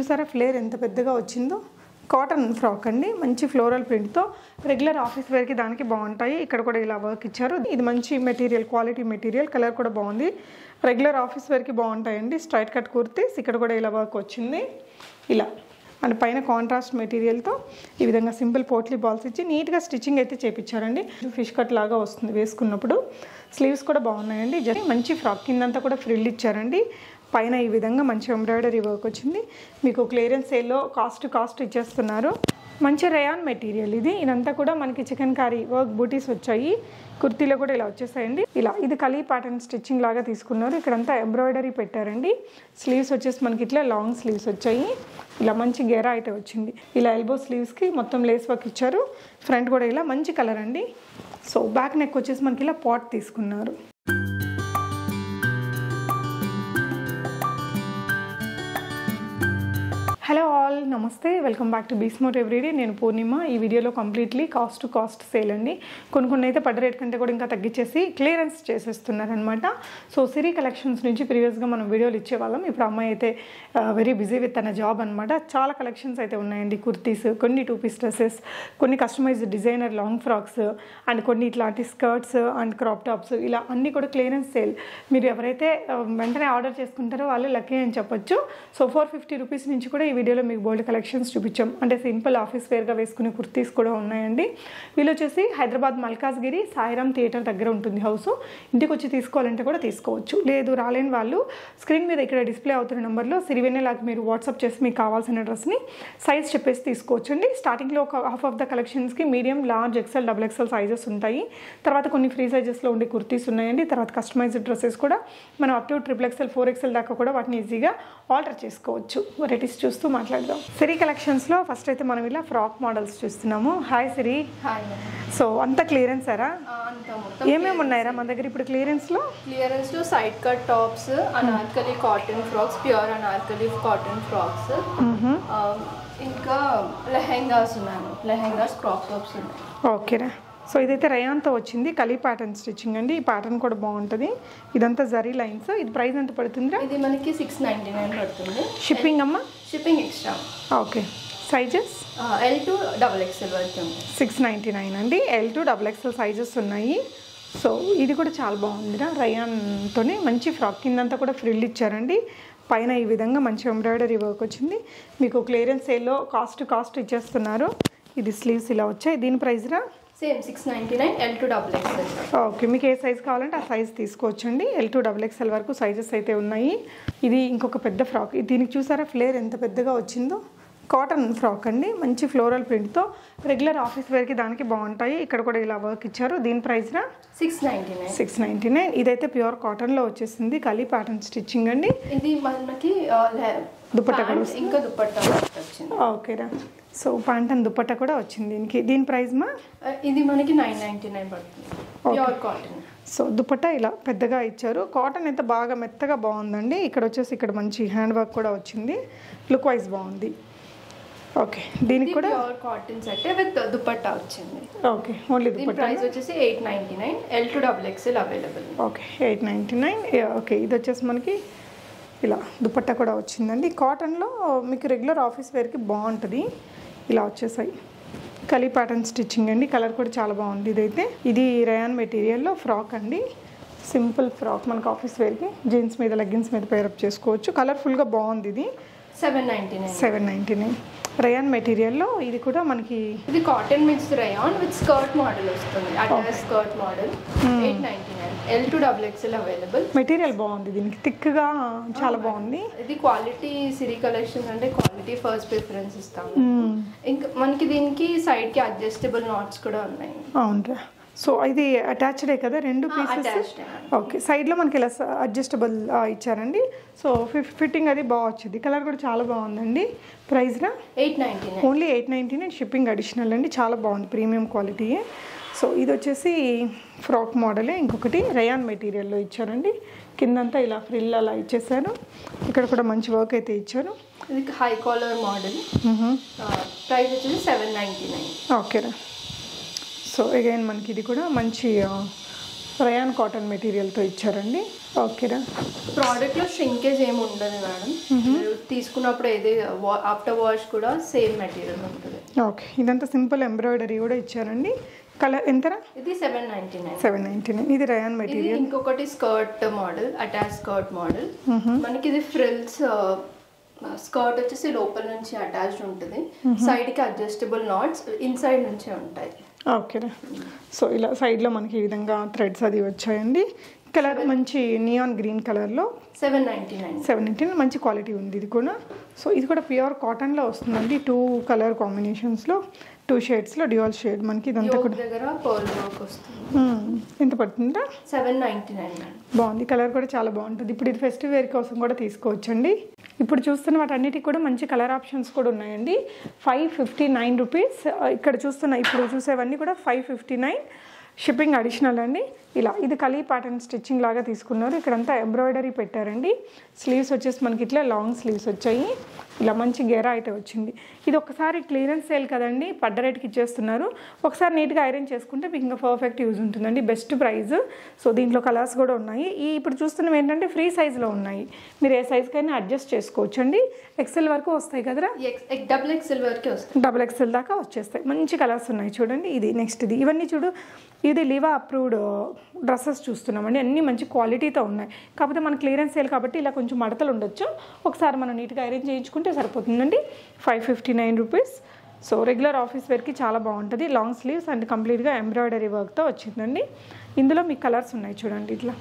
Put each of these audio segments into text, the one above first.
చూసారా ఫ్లేర్ ఎంత పెద్దగా వచ్చిందో. కాటన్ ఫ్రాక్ అండి, మంచి ఫ్లోరల్ ప్రింట్తో రెగ్యులర్ ఆఫీస్ వేర్కి దానికి బాగుంటాయి. ఇక్కడ కూడా ఇలా వర్క్ ఇచ్చారు. ఇది మంచి మెటీరియల్, క్వాలిటీ మెటీరియల్, కలర్ కూడా బాగుంది. రెగ్యులర్ ఆఫీస్ వేర్కి బాగుంటాయండి. స్ట్రైట్ కట్ కుర్తీస్, ఇక్కడ కూడా ఇలా వర్క్ వచ్చింది. ఇలా అండ్ పైన కాంట్రాస్ట్ మెటీరియల్తో ఈ విధంగా సింపుల్ పోట్లీ బాల్స్ ఇచ్చి నీట్గా స్టిచ్చింగ్ అయితే చేపించారండి. ఫిష్ కట్ లాగా వస్తుంది వేసుకున్నప్పుడు. స్లీవ్స్ కూడా బాగున్నాయండి. జస్ట్ మంచి ఫ్రాక్ కిందంతా కూడా ఫ్రిల్ ఇచ్చారండి. పైన ఈ విధంగా మంచి ఎంబ్రాయిడరీ వర్క్ వచ్చింది. మీకు క్లియరెన్స్ సేల్లో కాస్ట్ ఇచ్చేస్తున్నారు. మంచి రేయాన్ మెటీరియల్ ఇది. ఇదంతా కూడా మనకి చికెన్ కారీ వర్క్ బూటీస్ వచ్చాయి. కుర్తీలో కూడా ఇలా వచ్చేసాయండి. ఇలా ఇది కలీ ప్యాటర్న్ స్టిచ్చింగ్ లాగా తీసుకున్నారు. ఇక్కడంతా ఎంబ్రాయిడరీ పెట్టారండి. స్లీవ్స్ వచ్చేసి మనకి ఇట్లా లాంగ్ స్లీవ్స్ వచ్చాయి. ఇలా మంచి గేరా అయితే వచ్చింది. ఇలా ఎల్బో స్లీవ్స్కి మొత్తం లేస్ వర్క్ ఇచ్చారు. ఫ్రంట్ కూడా ఇలా మంచి కలర్ అండి. సో బ్యాక్ నెక్ వచ్చేసి మనకి ఇలా పాట్ తీసుకున్నారు. హలో ఆల్, నమస్తే, వెల్కమ్ బ్యాక్ టు బీస్మోట్ ఎవ్రీడే. నేను పూర్ణిమ. ఈ వీడియోలో కంప్లీట్లీ కాస్ట్ సేల్ అండి. కొన్ని అయితే పడ్డ రేట్ కంటే కూడా ఇంకా తగ్గించేసి క్లియరెన్స్ చేసేస్తున్నారనమాట. సో సిరీ కలెక్షన్స్ నుంచి ప్రీవియస్గా మనం వీడియోలు ఇచ్చేవాళ్ళం. ఇప్పుడు అమ్మాయి అయితే వెరీ బిజీ విత్ తన జాబ్ అనమాట. చాలా కలెక్షన్స్ అయితే ఉన్నాయండి. కుర్తీస్, కొన్ని 2 పీస్ డ్రెస్సెస్, కొన్ని customized designer long frocks and కొన్ని ఇట్లాంటి స్కర్ట్స్ అండ్ క్రాప్ టాప్స్, ఇలా అన్నీ కూడా క్లియరెన్స్ సేల్. మీరు ఎవరైతే వెంటనే ఆర్డర్ చేసుకుంటారో వాళ్ళు లక్కీ అని చెప్పొచ్చు. సో 450 రూపీస్ నుంచి కూడా ఈ వీడియోలో మీకు బోల్డ్ కలెక్షన్స్ చూపించాం. అంటే సింపుల్ ఆఫీస్ వేర్గా వేసుకునే కుర్తీస్ కూడా ఉన్నాయండి. వీళ్ళు వచ్చేసి హైదరాబాద్ మల్కాజ్గిరి సాయిరామ్ థియేటర్ దగ్గర ఉంటుంది హౌస్. ఇంటికి వచ్చి తీసుకోవాలంటే కూడా తీసుకోవచ్చు. లేదు రాలేని వాళ్ళు స్క్రీన్ మీద ఇక్కడ డిస్ప్లే అవుతున్న నెంబర్లో సిరివెన్నెలాగా మీరు వాట్సాప్ చేసి మీకు కావాల్సిన డ్రెస్ని సైజ్ చెప్పేసి తీసుకోవచ్చండి. స్టార్టింగ్లో ఒక హాఫ్ ఆఫ్ ద కలెక్షన్స్కి medium, large, XL, XXL sizes ఉంటాయి. తర్వాత కొన్ని ఫ్రీ సైజెస్లో ఉండే కుర్తీస్ ఉన్నాయండి. తర్వాత కస్టమైజ్డ్ డ్రెస్సెస్ కూడా మనం అప్ టు XXL, 4XL దాకా కూడా వాటిని ఈజీగా ఆల్టర్ చేసుకోవచ్చు. వెరైటీస్ చూస్తూ మాట్లాడదాం. సిరీ కలెక్షన్స్లో ఫస్ట్ అయితే మనం ఇలా ఫ్రాక్ మోడల్స్ చూస్తున్నాము. హాయ్ సిరి. హాయ్. సో అంతా క్లియరెన్స్ సారా? ఏమేమి ఉన్నాయరా మన దగ్గర ఇప్పుడు క్లియరెన్స్లో? Side cut tops, Anarkali cotton frocks, pure Anarkali cotton frocks, ఇంకా లెహెంగాస్ ఉన్నాయి. లెహెంగాస్, క్రాప్ టాప్స్ ఉన్నాయి. ఓకేరా. సో ఇదైతే రయాన్తో వచ్చింది. కలీ ప్యాటర్న్ స్టిచ్చింగ్ అండి. ఈ ప్యాటర్న్ కూడా బాగుంటుంది. ఇదంతా జరీ లైన్స్. ఇది ప్రైస్ ఎంత పడుతుందిరా? ఇది మనకి 699 పడుతుంది. షిప్పింగ్ అమ్మా? Shipping extra. Okay. Sizes L to XXL వరకు ఉంది. 699 అండి. L to XXL సైజెస్ ఉన్నాయి. సో ఇది కూడా చాలా బాగుందిరా. రయాన్తోనే మంచి ఫ్రాక్ కిందంతా కూడా ఫ్రిల్ ఇచ్చారండి. పైన ఈ విధంగా మంచి ఎంబ్రాయిడరీ వర్క్ వచ్చింది. మీకు క్లియరెన్స్ సేల్లో కాస్ట్ ఇచ్చేస్తున్నారు. ఇది స్లీవ్స్ ఇలా వచ్చాయి. దీని ప్రైస్ రా? Same 699, L to XXL. Okay. మీకు ఏ సైజ్ కావాలంటే ఆ సైజ్ తీసుకోవచ్చండి. L to XXL వరకు సైజెస్ అయితే ఉన్నాయి. ఇది ఇంకొక పెద్ద ఫ్రాక్. దీనికి చూసారా ఫ్లేర్ ఎంత పెద్దగా వచ్చిందో. కాటన్ ఫ్రాక్ అండి, మంచి ఫ్లోరల్ ప్రింట్తో రెగ్యులర్ ఆఫీస్ వేర్కి దానికి బాగుంటాయి. ఇక్కడ కూడా ఇలా వర్క్ ఇచ్చారు. దీని ప్రైస్ రా? 699. ఇదైతే ప్యూర్ కాటన్లో వచ్చేసింది. కలీ ప్యాటర్న్ స్టిచ్చింగ్ అండి. ఇది మనకి దుపట్టా కూడా ఇంకా దుపట్టా వచ్చింది. ఓకేరా. సో ప్యాంట్ అండ్ దుపట్టా కూడా వచ్చింది దీనికి. దీని ప్రైస్ మా? ఇది మనకి 999 పడుతుంది. Pure cotton. సో దుపట్టా ఇలా పెద్దగా ఇచ్చారు. కాటన్ అయితే బాగా మెత్తగా బాగుందండి. ఇక్కడ వచ్చేసి ఇక్కడ మంచి హ్యాండ్ వర్క్ కూడా వచ్చింది. లుక్ వైజ్ బాగుంది. ఓకే. దీనికి కూడా pure cotton set with dupatta వచ్చింది. ఓకే. ఓన్లీ దుపట్టా. ప్రైస్ వచ్చేసి 899, L to XXL available. Okay. 899. Okay. ఇది వచ్చేసి మనకి ఇలా దుపట్టా కూడా వచ్చిందండి. కాటన్లో మీకు రెగ్యులర్ ఆఫీస్ వేర్కి బాగుంటుంది. ఇలా వచ్చేసాయి. కలీ ప్యాటర్న్ స్టిచ్చింగ్ అండి. కలర్ కూడా చాలా బాగుంది. ఇదైతే ఇది రయాన్ మెటీరియల్లో ఫ్రాక్ అండి. సింపుల్ ఫ్రాక్ మనకు ఆఫీస్ వేర్కి జీన్స్ మీద, లెగ్గిన్స్ మీద పేరప్ చేసుకోవచ్చు. కలర్ఫుల్గా బాగుంది. ఇది 799. రయాన్ మెటీరియల్లో ఇది కూడా మనకి ఇది cotton mix rayon with skirt model వస్తుంది. Attach skirt model 899, L to XXL available. Material బాగుంది. దీనికి థిక్గా చాలా బాగుంది. ఇది క్వాలిటీ సిరీ కలెక్షన్స్ అంటే క్వాలిటీ ఫస్ట్ ప్రిఫరెన్స్ ఇస్తాము. ఇంకా మనకి దీనికి సైడ్ కి అడ్జస్టబుల్ నాట్స్ కూడా ఉన్నాయి. అవునరా. సో ఇది అటాచ్డే కదా 2 పీసెస్? ఓకే. సైడ్లో మనకి ఇలా అడ్జస్టబుల్ ఇచ్చారండి. సో ఫిట్టింగ్ అది బాగా వచ్చింది. కలర్ కూడా చాలా బాగుందండి. ప్రైస్ రా? 899. ఓన్లీ 899. షిప్పింగ్ అడిషనల్ అండి. చాలా బాగుంది. ప్రీమియం క్వాలిటీయే. సో ఇది వచ్చేసి ఫ్రాక్ మోడలే. ఇంకొకటి రయాన్ మెటీరియల్లో ఇచ్చారండి. కిందంతా ఇలా ఫ్రిల్ అలా ఇచ్చేసారు. ఇక్కడ కూడా మంచి వర్క్ అయితే ఇచ్చారు. ఇది హై కాలర్ మోడల్. ప్రైస్ వచ్చేసి 799. ఓకేరా. సో అగైన్ మనకి ఇది కూడా మంచి రయాన్ కాటన్ మెటీరియల్తో ఇచ్చారండి. ఓకేరా. ప్రోడక్ట్లో షింకేజ్ ఏమి ఉండదు మేడం. మీరు తీసుకున్నప్పుడు ఏది ఆఫ్టర్ వాష్ కూడా సేమ్ మెటీరియల్ ఉంటుంది. ఓకే. ఇదంతా సింపుల్ ఎంబ్రాయిడరీ కూడా ఇచ్చారండి. కలర్ ఎంతరా? ఇది 799. 799. ఇది రయాన్ మెటీరియల్. ఇంకొకటి skirt model, attach skirt model. మనకి ఇది ఫ్రిల్స్ స్కర్ట్ వచ్చేసి లోపల నుంచి అటాచ్డ్ ఉంటుంది. సైడ్ కి అడ్జస్టబుల్ నాట్స్ ఇన్సైడ్ నుంచే ఉంటాయి. ఓకేరా. సో ఇలా సైడ్లో మనకి ఈ విధంగా థ్రెడ్స్ అది వచ్చాయండి. కలర్ మంచి నియాన్ గ్రీన్ కలర్లో 799. మంచి క్వాలిటీ ఉంది ఇది కూడా. సో ఇది కూడా ప్యూర్ కాటన్లో వస్తుందండి. 2 కలర్ కాంబినేషన్స్లో 2 షేడ్స్లో డ్యూయల్ షేడ్ మనకి ఇదంతా కూడా దగ్గర పర్ల్ వర్క్ వస్తుంది. ఎంత పడుతుందా? 799. బాగుంది. కలర్ కూడా చాలా బాగుంటుంది. ఇప్పుడు ఇది ఫెస్టివ్ వేర్ కోసం కూడా తీసుకోవచ్చండి. ఇప్పుడు చూస్తున్న వాటన్నిటికి కూడా మంచి కలర్ ఆప్షన్స్ కూడా ఉన్నాయండి. 559 రూపీస్. ఇక్కడ ఇప్పుడు చూసేవన్నీ కూడా 559. షిప్పింగ్ అడిషనల్ అండి. ఇలా ఇది కలీ ప్యాటర్న్ స్టిచ్చింగ్ లాగా తీసుకున్నారు. ఇక్కడంతా ఎంబ్రాయిడరీ పెట్టారండి. స్లీవ్స్ వచ్చేసి మనకి ఇట్లా లాంగ్ స్లీవ్స్ వచ్చాయి. ఇలా మంచి గేరా అయితే వచ్చింది. ఇది ఒకసారి క్లియరెన్స్ సేల్ కదండి, పడ్డ రేట్కి ఇచ్చేస్తున్నారు. ఒకసారి నీట్గా ఐరన్ చేసుకుంటే మీకు ఇంకా పర్ఫెక్ట్ యూజ్ ఉంటుందండి. Best price. సో దీంట్లో కలర్స్ కూడా ఉన్నాయి. ఇప్పుడు చూస్తున్నవి ఏంటంటే ఫ్రీ సైజ్లో ఉన్నాయి. మీరు ఏ సైజ్కైనా అడ్జస్ట్ చేసుకోవచ్చు అండి. ఎక్సెల్ వరకు వస్తాయి కదరా? డబుల్ ఎక్సెల్ వరకే వస్తాయి. డబుల్ ఎక్సెల్ దాకా వచ్చేస్తాయి. మంచి కలర్స్ ఉన్నాయి చూడండి. ఇది నెక్స్ట్ ఇది. ఇవన్నీ చూడు, ఇది లివా అప్రూవ్డ్ డ్రెస్సెస్ చూస్తున్నామండి. అన్నీ మంచి క్వాలిటీతో ఉన్నాయి. కాకపోతే మన క్లియరెన్స్ సేల్ కాబట్టి ఇలా కొంచెం మడతలు ఉండొచ్చు. ఒకసారి మనం నీట్గా ఐరన్ చేయించుకుంటే సరిపోతుందండి. 559 రూపీస్. సో రెగ్యులర్ ఆఫీస్ వేర్కి చాలా బాగుంటుంది. లాంగ్ స్లీవ్స్ అండ్ కంప్లీట్గా ఎంబ్రాయిడరీ వర్క్తో వచ్చిందండి. ఇందులో మీకు కలర్స్ ఉన్నాయి చూడండి. ఇట్లా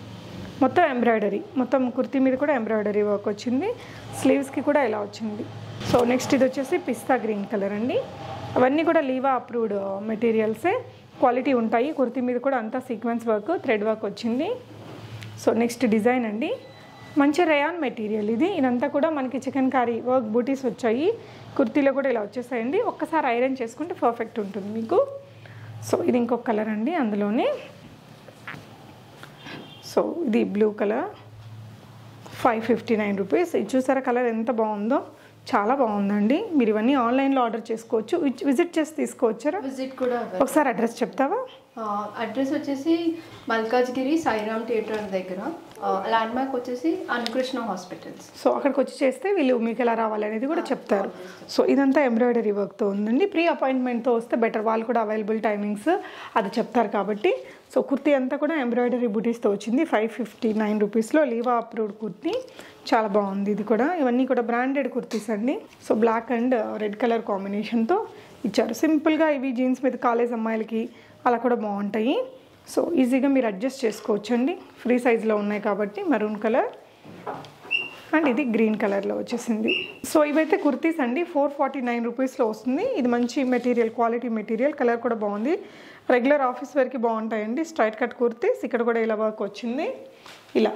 మొత్తం ఎంబ్రాయిడరీ, మొత్తం కుర్తీ మీద కూడా ఎంబ్రాయిడరీ వర్క్ వచ్చింది. స్లీవ్స్కి కూడా ఇలా వచ్చింది. సో నెక్స్ట్ ఇది వచ్చేసి పిస్తా గ్రీన్ కలర్ అండి. అవన్నీ కూడా లీవా అప్రూవ్డ్ మెటీరియల్సే, క్వాలిటీ ఉంటాయి. కుర్తీ మీద కూడా అంతా సీక్వెన్స్ వర్క్, థ్రెడ్ వర్క్ వచ్చింది. సో నెక్స్ట్ డిజైన్ అండి. మంచి రయాన్ మెటీరియల్ ఇది. ఇదంతా కూడా మనకి చికెన్ కారీ వర్క్ బూటీస్ వచ్చాయి. కుర్తీలో కూడా ఇలా వచ్చేసాయండి. ఒక్కసారి ఐరన్ చేసుకుంటే పర్ఫెక్ట్ ఉంటుంది మీకు. సో ఇది ఇంకొక కలర్ అండి అందులోనే. సో ఇది బ్లూ కలర్, 559 రూపీస్. ఇది చూసారా కలర్ ఎంత బాగుందో, చాలా బాగుందండి. మీరు ఇవన్నీ ఆన్లైన్లో ఆర్డర్ చేసుకోవచ్చు, విజిట్ చేసి తీసుకోవచ్చారా? విజిట్ కూడా. ఒకసారి అడ్రస్ చెప్తావా? అడ్రస్ వచ్చేసి మల్కాజ్గిరి సాయిరామ్ థియేటర్ దగ్గర. ల్యాండ్ మార్క్ వచ్చేసి అనుకృష్ణ హాస్పిటల్స్. సో అక్కడికి వచ్చి చేస్తే వీళ్ళు మీకు ఎలా రావాలి అనేది కూడా చెప్తారు. సో ఇదంతా ఎంబ్రాయిడరీ వర్క్తో ఉందండి. ప్రీ అపాయింట్మెంట్తో వస్తే బెటర్, వాళ్ళు కూడా అవైలబుల్ టైమింగ్స్ అది చెప్తారు కాబట్టి. సో కుర్తీ అంతా కూడా ఎంబ్రాయిడరీ బూటీస్తో వచ్చింది. 559 రూపీస్లో లీవా అప్రూవ్డ్ కుర్తీ, చాలా బాగుంది. ఇది కూడా ఇవన్నీ కూడా బ్రాండెడ్ కుర్తీస్ అండి. So black and red colour కాంబినేషన్తో ఇచ్చారు. సింపుల్గా ఇవి జీన్స్ మీద కాలేజ్ అమ్మాయిలకి అలా కూడా బాగుంటాయి. సో ఈజీగా మీరు అడ్జస్ట్ చేసుకోవచ్చు అండి. ఫ్రీ సైజ్లో ఉన్నాయి కాబట్టి. మరూన్ కలర్ అండ్ ఇది గ్రీన్ కలర్లో వచ్చేసింది. సో ఇవైతే కుర్తీస్ అండి. 449 రూపీస్లో వస్తుంది. ఇది మంచి మెటీరియల్, క్వాలిటీ మెటీరియల్. కలర్ కూడా బాగుంది. రెగ్యులర్ ఆఫీస్ వేర్కి బాగుంటాయండి. Straight cut kurtis. ఇక్కడ కూడా ఇలా వర్క్ వచ్చింది ఇలా.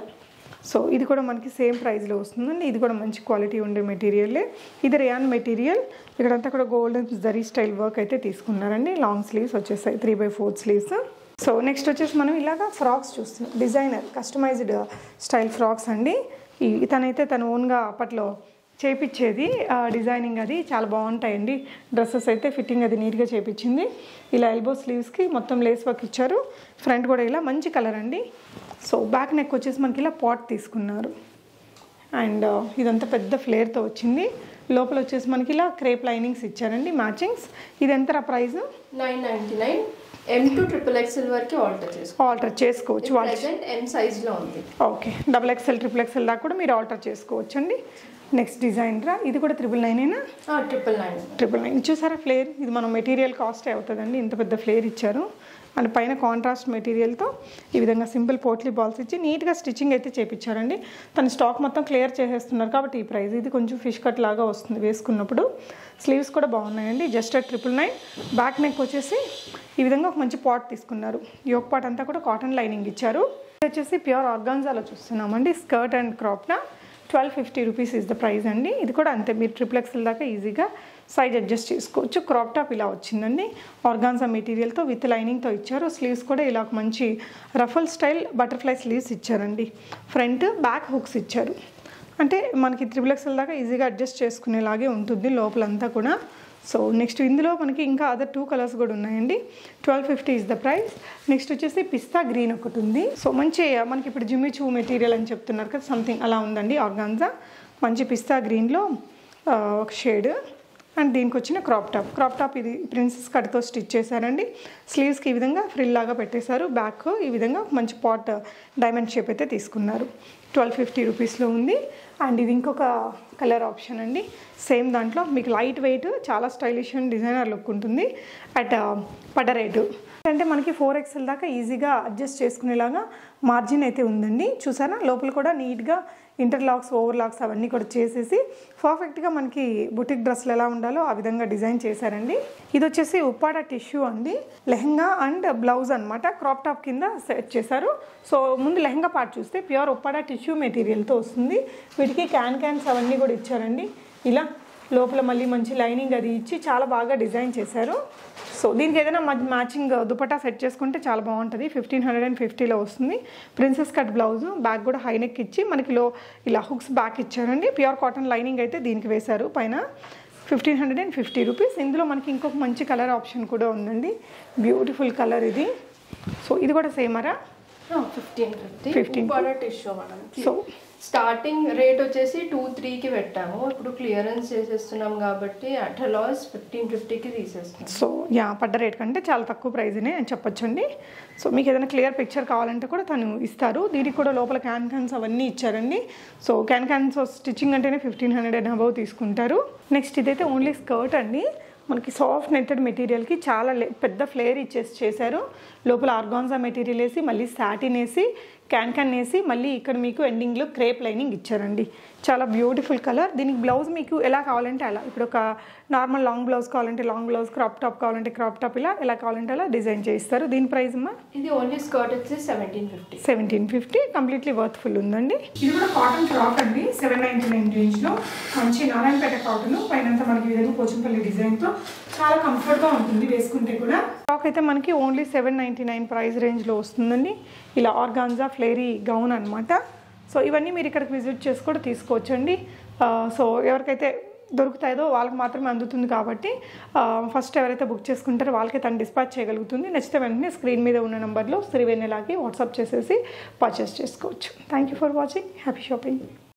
సో ఇది కూడా మనకి సేమ్ ప్రైస్లో వస్తుందండి. ఇది కూడా మంచి క్వాలిటీ ఉండే మెటీరియలే. ఇది రియాన్ మెటీరియల్. ఇక్కడంతా కూడా గోల్డెన్ జరీ స్టైల్ వర్క్ అయితే తీసుకున్నారండి. లాంగ్ స్లీవ్స్ వచ్చేసాయి, 3/4 స్లీవ్స్. సో నెక్స్ట్ వచ్చేసి మనం ఇలాగా ఫ్రాక్స్ చూస్తున్నాం. డిజైనర్ కస్టమైజ్డ్ స్టైల్ ఫ్రాక్స్ అండి. ఇతనైతే తను ఓన్గా అప్పట్లో చేపించేది డిజైనింగ్, అది చాలా బాగుంటాయండి. డ్రెస్సెస్ అయితే ఫిట్టింగ్ అది నీట్గా చేపించింది. ఇలా ఎల్బో స్లీవ్స్కి మొత్తం లేస్ వర్క్ ఇచ్చారు. ఫ్రంట్ కూడా ఇలా మంచి కలర్ అండి. సో బ్యాక్ నెక్ వచ్చేసి మనకి ఇలా పాట్ తీసుకున్నారు. అండ్ ఇదంతా పెద్ద ఫ్లేర్తో వచ్చింది. లోపల వచ్చేసి మనకి ఇలా క్రేప్ లైనింగ్స్ ఇచ్చారండి, మ్యాచింగ్స్. ఇది ఎంత ప్రైస్? 999. M2 XXL వరకు ఆల్టర్ చేసుకోవచ్చు. M సైజ్లో ఉంది. ఓకే. XXL, XXL దాకా కూడా మీరు ఆల్టర్ చేసుకోవచ్చు అండి. నెక్స్ట్ డిజైన్ రా. ఇది కూడా 999. 999 చూసారా ఫ్లేర్. ఇది మనం మెటీరియల్ కాస్టే అవుతుందండి. ఇంత పెద్ద ఫ్లేర్ ఇచ్చారు. అండ్ పైన కాంట్రాస్ట్ మెటీరియల్తో ఈ విధంగా సింపుల్ పోట్లీ బాల్స్ ఇచ్చి నీట్గా స్టిచ్చింగ్ అయితే చేయించారండి. తన స్టాక్ మొత్తం క్లియర్ చేసేస్తున్నారు కాబట్టి ఈ ప్రైస్. ఇది కొంచెం ఫిష్ కట్ లాగా వస్తుంది వేసుకున్నప్పుడు. స్లీవ్స్ కూడా బాగున్నాయండి. జస్ట్ 999. బ్యాక్ నెక్ వచ్చేసి ఈ విధంగా ఒక మంచి పాట్ తీసుకున్నారు. యోక్ పాట్ అంతా కూడా కాటన్ లైనింగ్ ఇచ్చారు. ఇది వచ్చేసి ప్యూర్ ఆర్గాన్జాలో చూస్తున్నామండి. స్కర్ట్ అండ్ క్రాప్నా 1250 రూపీస్ ఇస్ ద ప్రైస్ అండి. ఇది కూడా అంతే. మీరు XXL దాకా ఈజీగా సైజ్ అడ్జస్ట్ చేసుకోవచ్చు. క్రాప్ టాప్ ఇలా వచ్చిందండి. ఆర్గాన్జా మెటీరియల్తో విత్ లైనింగ్తో ఇచ్చారు. స్లీవ్స్ కూడా ఇలా ఒక మంచి రఫల్ స్టైల్ బటర్ఫ్లై స్లీవ్స్ ఇచ్చారండి. ఫ్రంట్ బ్యాక్ హుక్స్ ఇచ్చారు. అంటే మనకి XXL దాకా ఈజీగా అడ్జస్ట్ చేసుకునేలాగే ఉంటుంది లోపలంతా కూడా. సో నెక్స్ట్ ఇందులో మనకి ఇంకా అదర్ 2 కలర్స్ కూడా ఉన్నాయండి. 1250 ఇస్ ద ప్రైస్. నెక్స్ట్ వచ్చేసి పిస్తా గ్రీన్ ఒకటి ఉంది. సో మంచి మనకి ఇప్పుడు జిమ్మి చూ మెటీరియల్ అని చెప్తున్నారు కదా, సంథింగ్ అలా ఉందండి ఆర్గాన్జా. మంచి పిస్తా గ్రీన్లో ఒక షేడ్. అండ్ దీనికి వచ్చిన క్రాప్ టాప్ ఇది ప్రిన్సెస్ కట్తో స్టిచ్ చేశారండి. స్లీవ్స్కి ఈ విధంగా ఫ్రిల్ లాగా పెట్టేశారు. బ్యాక్ ఈ విధంగా మంచి పాట్ డైమండ్ షేప్ అయితే తీసుకున్నారు. 1250 రూపీస్లో ఉంది. అండ్ ఇది ఇంకొక కలర్ ఆప్షన్ అండి. సేమ్ దాంట్లో మీకు లైట్ వెయిట్, చాలా స్టైలిష్ అండ్ డిజైనర్ లుక్ ఉంటుంది. అట్ పడ్డ రేటు అంటే మనకి 4XL దాకా ఈజీగా అడ్జస్ట్ చేసుకునేలాగా మార్జిన్ అయితే ఉందండి. చూసారా, లోపల కూడా నీట్గా ఇంటర్లాక్స్, ఓవర్లాక్స్ అవన్నీ కూడా చేసేసి పర్ఫెక్ట్గా మనకి బుటిక్ డ్రెస్లు ఎలా ఉండాలో ఆ విధంగా డిజైన్ చేశారండి. ఇది వచ్చేసి ఉప్పాడ టిష్యూ అండి. లెహంగా అండ్ బ్లౌజ్ అనమాట. క్రాప్ టాప్ కింద సెట్ చేశారు. సో ముందు లెహంగా పార్ట్ చూస్తే ప్యూర్ ఉప్పాడ టిష్యూ మెటీరియల్తో వస్తుంది. వీటికి క్యాన్స్ అవన్నీ కూడా ఇచ్చారండి. ఇలా లోపల మళ్ళీ మంచి లైనింగ్ అది ఇచ్చి చాలా బాగా డిజైన్ చేశారు. సో దీనికి ఏదైనా మ్యాచింగ్ దుపట్టా సెట్ చేసుకుంటే చాలా బాగుంటుంది. 1550లో వస్తుంది. ప్రిన్సెస్ కట్ బ్లౌజు, బ్యాక్ కూడా హై నెక్ ఇచ్చి మనకి ఇలా హుక్స్ బ్యాక్ ఇచ్చారండి. ప్యూర్ కాటన్ లైనింగ్ అయితే దీనికి వేశారు పైన. 1550 రూపీస్. ఇందులో మనకి ఇంకొక మంచి కలర్ ఆప్షన్ కూడా ఉందండి. బ్యూటిఫుల్ కలర్ ఇది. సో ఇది కూడా సేమరా? 1550 టిష్యూ మనం. సో స్టార్టింగ్ రేట్ వచ్చేసి 2-3కి పెట్టాము. ఇప్పుడు క్లియరెన్స్ చేసేస్తున్నాం కాబట్టి అట్ లాస్ 1550కి తీసేస్తున్నాం. సో పడ్డ రేట్ కంటే చాలా తక్కువ ప్రైజ్నే అని చెప్పొచ్చండి. సో మీకు ఏదైనా క్లియర్ పిక్చర్ కావాలంటే కూడా తను ఇస్తారు. దీనికి కూడా లోపల క్యాన్స్ అవన్నీ ఇచ్చారండి. సో క్యాన్స్ స్టిచ్చింగ్ అంటేనే 1500 అండ్ అబౌవ్ తీసుకుంటారు. నెక్స్ట్ ఇదైతే ఓన్లీ స్కర్ట్ అండి. మనకి సాఫ్ట్ నెట్టెడ్ మెటీరియల్కి చాలా పెద్ద ఫ్లేర్ ఇచ్చేసి చేశారు. లోపల ఆర్గాన్జా మెటీరియల్ వేసి మళ్ళీ సాటిన్ వేసి క్యాన్ వేసి మళ్ళీ ఇక్కడ మీకు ఎండింగ్లో క్రేప్ లైనింగ్ ఇచ్చారండి. చాలా బ్యూటిఫుల్ కలర్. దీనికి బ్లౌజ్ మీకు ఎలా కావాలంటే అలా, ఇప్పుడు ఒక నార్మల్ లాంగ్ బ్లౌజ్ కావాలంటే లాంగ్ బ్లౌజ్, క్రాప్ టాప్ కావాలంటే క్రాప్ టాప్, ఇలా ఎలా కావాలంటే అలా డిజైన్ చేయిస్తారు. దీని ప్రైస్ అమ్మా? ఇది ఓన్లీ స్కర్ట్ వచ్చి 1750. కంప్లీట్లీ వర్త్ఫుల్ ఉందండి. ఇది కూడా కాటన్ ఫ్రాక్ అండి. 799 రేంజ్లో మంచి నారాయణపేట కాటన్. పైన మనకి విధంగా పోచంపల్లి డిజైన్తో చాలా కంఫర్ట్గా ఉంటుంది వేసుకుంటే కూడా. ఫ్రాక్ అయితే మనకి ఓన్లీ 799 ప్రైస్ రేంజ్లో వస్తుందండి. ఇలా ఆర్గాన్జా ఫ్లేరీ గౌన్ అనమాట. సో ఇవన్నీ మీరు ఇక్కడికి విజిట్ చేసి కూడా తీసుకోవచ్చండి. సో ఎవరికైతే దొరుకుతాయో వాళ్ళకి మాత్రమే అందుతుంది కాబట్టి ఫస్ట్ ఎవరైతే బుక్ చేసుకుంటారో వాళ్ళకి తను డిస్పాచ్ చేయగలుగుతుంది. నచ్చితే వెంటనే స్క్రీన్ మీద ఉన్న నెంబర్లో శ్రీవేణిలాకి వాట్సాప్ చేసేసి పర్చేస్ చేసుకోవచ్చు. Thank you for watching. Happy shopping.